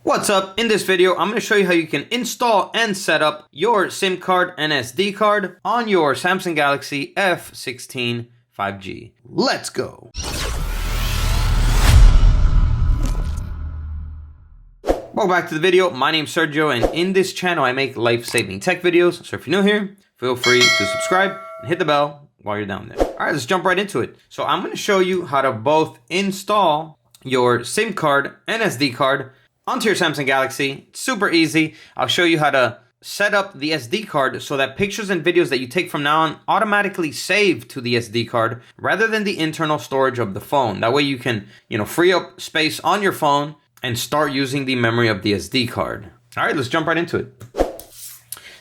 What's up? In this video, I'm going to show you how you can install and set up your SIM card and SD card on your Samsung Galaxy F16 5G. Let's go! Welcome back to the video. My name's Sergio, and in this channel, I make life-saving tech videos. So if you're new here, feel free to subscribe and hit the bell while you're down there. All right, let's jump right into it. So I'm going to show you how to both install your SIM card and SD card onto your Samsung Galaxy. It's super easy. I'll show you how to set up the SD card so that pictures and videos that you take from now on automatically save to the SD card rather than the internal storage of the phone. That way you can, free up space on your phone and start using the memory of the SD card. All right, let's jump right into it.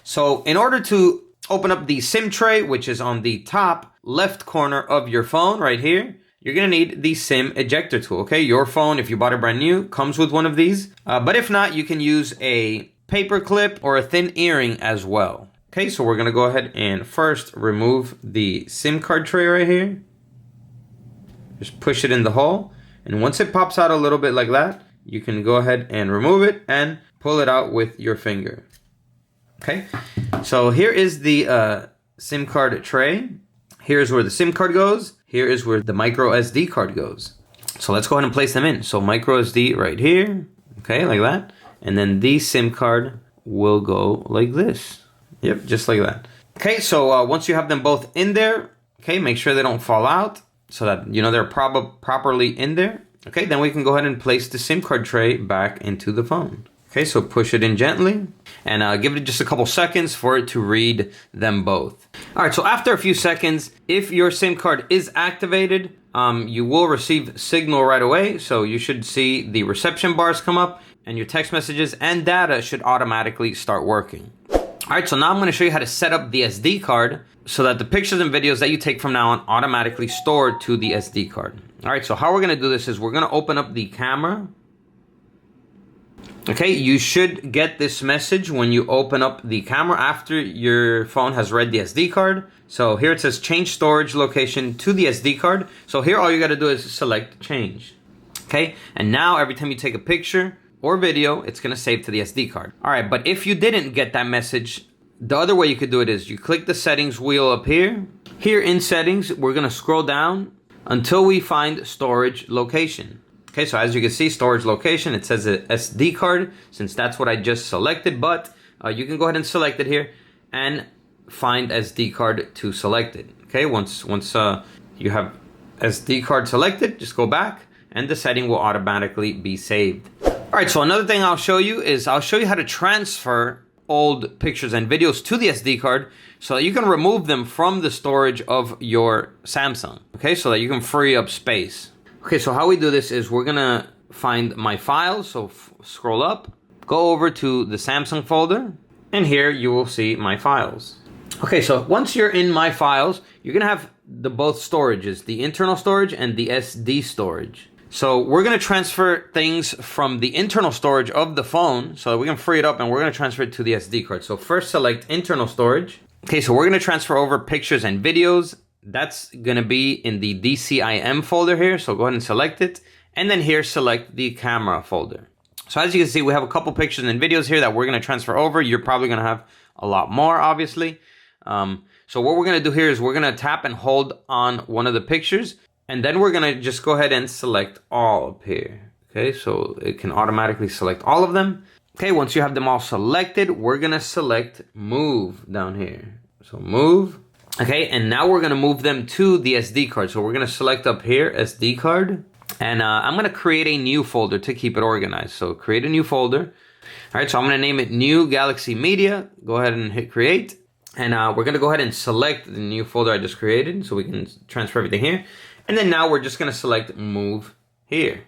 So in order to open up the SIM tray, which is on the top left corner of your phone right here, you're going to need the SIM ejector tool, okay? Your phone, if you bought it brand new, comes with one of these. But if not, you can use a paper clip or a thin earring as well. Okay, so we're going to go ahead and first remove the SIM card tray right here. Just push it in the hole. And once it pops out a little bit like that, you can go ahead and remove it and pull it out with your finger. Okay, so here is the SIM card tray. Here's where the SIM card goes. Here is where the micro SD card goes. So let's go ahead and place them in. So micro SD right here, okay, like that. And then the SIM card will go like this. Yep, just like that. Okay, so once you have them both in there, okay, make sure they don't fall out so that, they're properly in there. Okay, then we can go ahead and place the SIM card tray back into the phone. Okay, so push it in gently and give it just a couple seconds for it to read them both. All right, so after a few seconds, if your SIM card is activated, you will receive signal right away. So you should see the reception bars come up and your text messages and data should automatically start working. All right, so now I'm gonna show you how to set up the SD card so that the pictures and videos that you take from now on automatically store to the SD card. All right, so how we're gonna do this is we're gonna open up the camera. Okay, you should get this message when you open up the camera after your phone has read the SD card. So here it says change storage location to the SD card. So here all you gotta do is select change. Okay, and now every time you take a picture or video, it's gonna save to the SD card. All right, but if you didn't get that message, the other way you could do it is you click the settings wheel up here. Here in settings, we're gonna scroll down until we find storage location. Okay, so as you can see, storage location, it says a SD card, since that's what I just selected, but you can go ahead and select it here and find SD card to select it. Okay, once you have SD card selected, just go back and the setting will automatically be saved. All right, so another thing I'll show you is I'll show you how to transfer old pictures and videos to the SD card so that you can remove them from the storage of your Samsung, okay, so that you can free up space. Okay, so how we do this is we're gonna find my files. So scroll up, go over to the Samsung folder, and here you will see my files. Okay, so once you're in my files, you're gonna have the both storages, the internal storage and the SD storage. So we're gonna transfer things from the internal storage of the phone so that we can free it up, and we're gonna transfer it to the SD card. So first select internal storage. Okay, so we're gonna transfer over pictures and videos. That's gonna be in the DCIM folder here, so go ahead and select it. And then here, select the camera folder. So as you can see, we have a couple pictures and videos here that we're gonna transfer over. You're probably gonna have a lot more, obviously. So what we're gonna do here is we're gonna tap and hold on one of the pictures, and then we're gonna just go ahead and select all up here. Okay, so it can automatically select all of them. Okay, once you have them all selected, we're gonna select move down here. So move. Okay, and now we're gonna move them to the SD card. So we're gonna select up here, SD card, and I'm gonna create a new folder to keep it organized. So create a new folder. All right, so I'm gonna name it New Galaxy Media. Go ahead and hit create. And we're gonna go ahead and select the new folder I just created so we can transfer everything here. And then now we're just gonna select move here.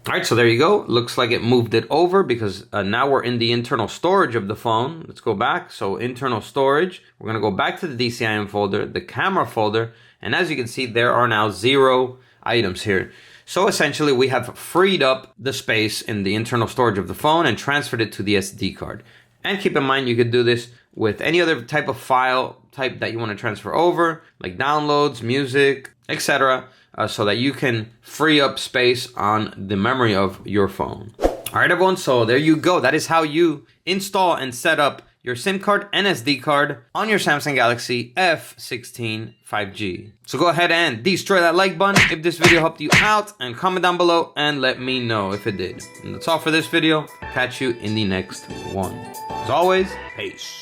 All right, so there you go. Looks like it moved it over because now we're in the internal storage of the phone. Let's go back. So internal storage, we're gonna go back to the DCIM folder, the camera folder, and as you can see, there are now 0 items here. So essentially we have freed up the space in the internal storage of the phone and transferred it to the SD card. And keep in mind, you could do this with any other type of file type that you want to transfer over, like downloads, music, etc., so that you can free up space on the memory of your phone. All right, everyone, so there you go. That is how you install and set up your SIM card and SD card on your Samsung Galaxy F16 5G. So go ahead and destroy that like button if this video helped you out, and comment down below and let me know if it did. And that's all for this video. Catch you in the next one. As always, peace.